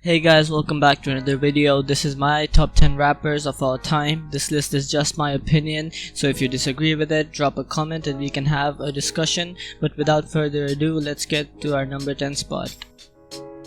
Hey guys, welcome back to another video. This is my top 10 rappers of all time. This list is just my opinion, so if you disagree with it, drop a comment and we can have a discussion. But without further ado, let's get to our number 10 spot.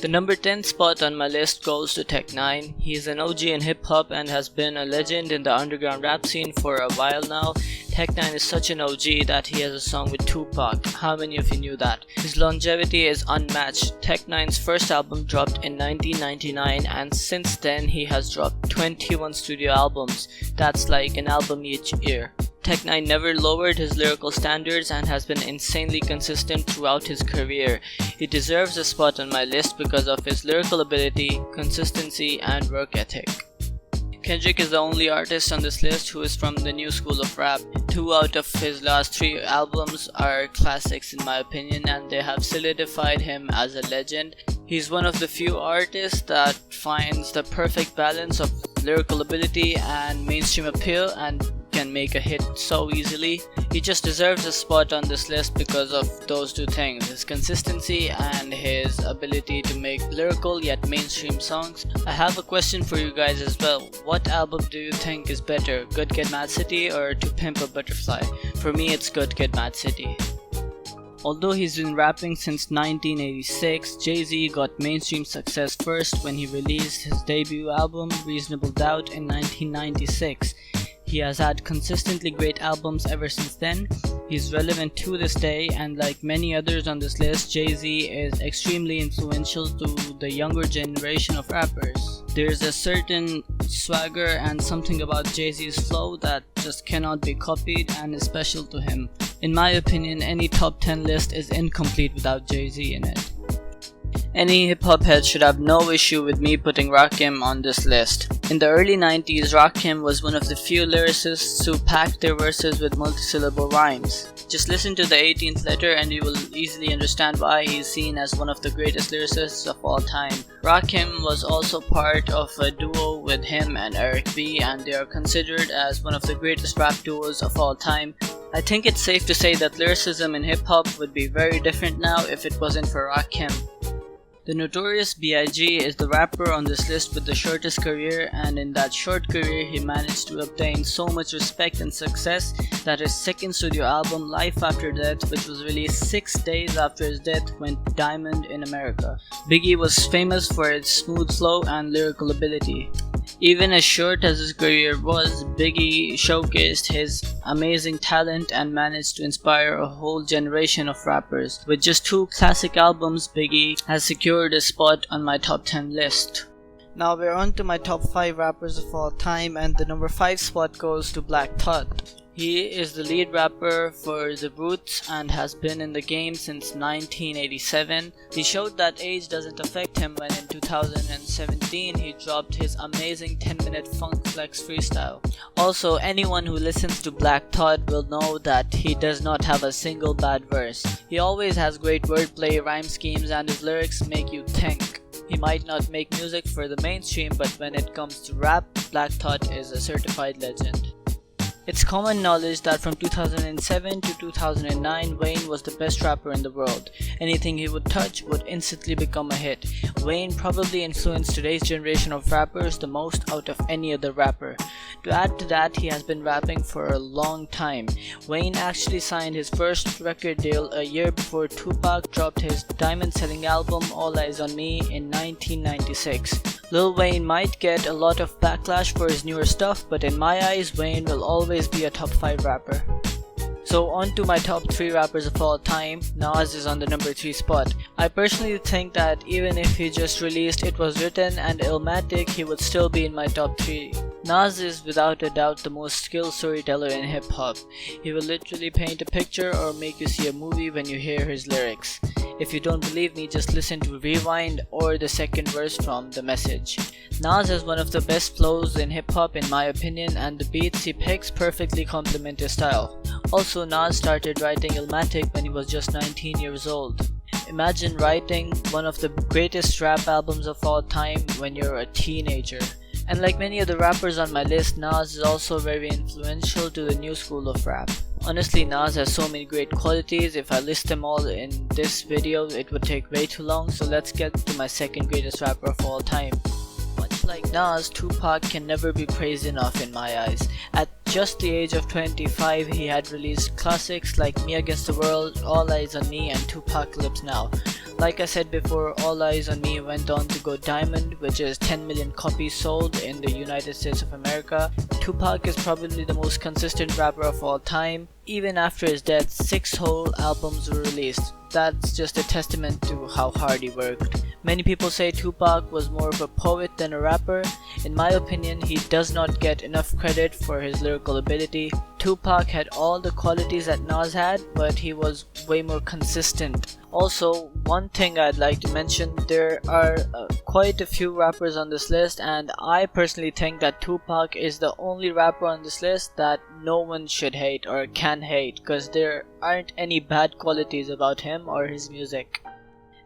The number 10 spot on my list goes to Tech 9. He is an OG in hip hop and has been a legend in the underground rap scene for a while now. Tech 9 is such an OG that he has a song with Tupac. How many of you knew that? His longevity is unmatched. Tech 9's first album dropped in 1999 and since then he has dropped 21 studio albums. That's like an album each year. Tech 9 never lowered his lyrical standards and has been insanely consistent throughout his career. He deserves a spot on my list because of his lyrical ability, consistency, and work ethic. Kendrick is the only artist on this list who is from the new school of rap. 2 out of his last 3 albums are classics in my opinion, and they have solidified him as a legend. He's one of the few artists that finds the perfect balance of lyrical ability and mainstream appeal and can make a hit so easily. He just deserves a spot on this list because of those 2 things, his consistency and his ability to make lyrical yet mainstream songs. I have a question for you guys as well. What album do you think is better, Good Kid Mad City or To Pimp a Butterfly? For me it's Good Kid Mad City. Although he's been rapping since 1986, Jay-Z got mainstream success first when he released his debut album Reasonable Doubt in 1996. He has had consistently great albums ever since then. He's relevant to this day, and like many others on this list, Jay-Z is extremely influential to the younger generation of rappers. There's a certain swagger and something about Jay-Z's flow that just cannot be copied and is special to him. In my opinion, any top 10 list is incomplete without Jay-Z in it. Any hip-hop head should have no issue with me putting Rakim on this list. In the early 90s, Rakim was one of the few lyricists who packed their verses with multisyllable rhymes. Just listen to the 18th letter and you will easily understand why he is seen as one of the greatest lyricists of all time. Rakim was also part of a duo with him and Eric B, and they are considered as one of the greatest rap duos of all time. I think it's safe to say that lyricism in hip-hop would be very different now if it wasn't for Rakim. The Notorious BIG is the rapper on this list with the shortest career, and in that short career he managed to obtain so much respect and success that his second studio album Life After Death, which was released 6 days after his death, went diamond in America. Biggie was famous for its smooth flow and lyrical ability. Even as short as his career was, Biggie showcased his amazing talent and managed to inspire a whole generation of rappers. With just 2 classic albums, Biggie has secured a spot on my top 10 list. Now we're on to my top 5 rappers of all time, and the number 5 spot goes to Black Thought. He is the lead rapper for The Roots and has been in the game since 1987. He showed that age doesn't affect him when in 2017 he dropped his amazing 10-minute Funk Flex freestyle. Also, anyone who listens to Black Thought will know that he does not have a single bad verse. He always has great wordplay, rhyme schemes, and his lyrics make you think. He might not make music for the mainstream, but when it comes to rap, Black Thought is a certified legend. It's common knowledge that from 2007 to 2009, Wayne was the best rapper in the world. Anything he would touch would instantly become a hit. Wayne probably influenced today's generation of rappers the most out of any other rapper. To add to that, he has been rapping for a long time. Wayne actually signed his first record deal a year before Tupac dropped his diamond-selling album All Eyez on Me in 1996. Lil Wayne might get a lot of backlash for his newer stuff, but in my eyes, Wayne will always be a top 5 rapper. So on to my top 3 rappers of all time. Nas is on the number 3 spot. I personally think that even if he just released It Was Written and Illmatic, he would still be in my top 3. Nas is without a doubt the most skilled storyteller in hip hop. He will literally paint a picture or make you see a movie when you hear his lyrics. If you don't believe me, just listen to Rewind or the second verse from The Message. Nas has one of the best flows in hip hop in my opinion, and the beats he picks perfectly complement his style. Also, Nas started writing Illmatic when he was just 19 years old. Imagine writing one of the greatest rap albums of all time when you're a teenager. And like many of the rappers on my list, Nas is also very influential to the new school of rap. Honestly, Nas has so many great qualities. If I list them all in this video, it would take way too long, so let's get to my second greatest rapper of all time. Much like Nas, Tupac can never be praised enough in my eyes. At just the age of 25, he had released classics like Me Against the World, All Eyes on Me, and Tupacalypse Now. Like I said before, All Eyes on Me went on to go diamond, which is 10 million copies sold in the United States of America. Tupac is probably the most consistent rapper of all time. Even after his death, 6 whole albums were released. That's just a testament to how hard he worked. Many people say Tupac was more of a poet than a rapper. In my opinion, he does not get enough credit for his lyrical ability. Tupac had all the qualities that Nas had, but he was way more consistent. Also, one thing I'd like to mention, there are quite a few rappers on this list, and I personally think that Tupac is the only rapper on this list that no one should hate or can hate, because there aren't any bad qualities about him or his music.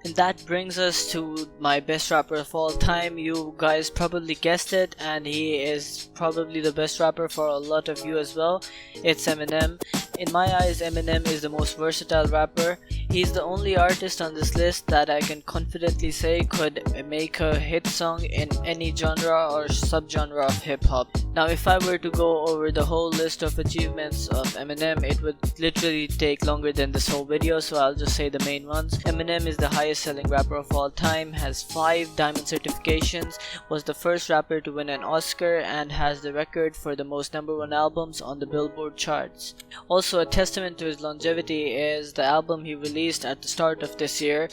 And that brings us to my best rapper of all time. You guys probably guessed it, and he is probably the best rapper for a lot of you as well. It's Eminem. In my eyes, Eminem is the most versatile rapper. He's the only artist on this list that I can confidently say could make a hit song in any genre or subgenre of hip-hop. Now, if I were to go over the whole list of achievements of Eminem, it would literally take longer than this whole video, so I'll just say the main ones. Eminem is the highest selling rapper of all time, has 5 diamond certifications, was the first rapper to win an Oscar, and has the record for the most #1 albums on the Billboard charts. Also, a testament to his longevity is the album he released at the start of this year,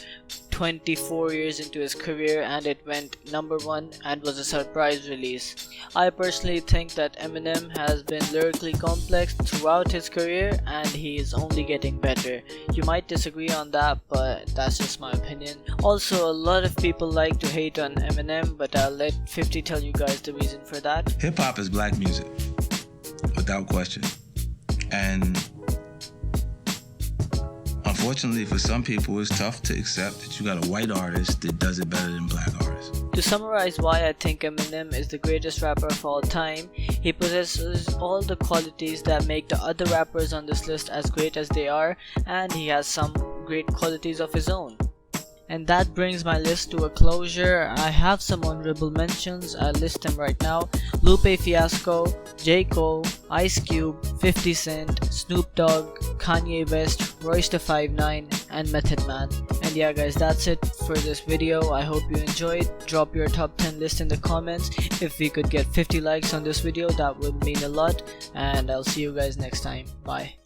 24 years into his career, and it went #1 and was a surprise release. I personally think that Eminem has been lyrically complex throughout his career, and he is only getting better. You might disagree on that, but that's just my opinion. Also, a lot of people like to hate on Eminem, but I'll let 50 tell you guys the reason for that. Hip-hop is black music, without question. And unfortunately for some people, it's tough to accept that you got a white artist that does it better than black artists. To summarize why I think Eminem is the greatest rapper of all time, he possesses all the qualities that make the other rappers on this list as great as they are, and he has some great qualities of his own. And that brings my list to a closure. I have some honorable mentions, I'll list them right now. Lupe Fiasco, J. Cole, Ice Cube, 50 Cent, Snoop Dogg, Kanye West, Royce da 5'9", and Method Man. And yeah guys, that's it for this video. I hope you enjoyed. Drop your top 10 list in the comments. If we could get 50 likes on this video, that would mean a lot. And I'll see you guys next time. Bye.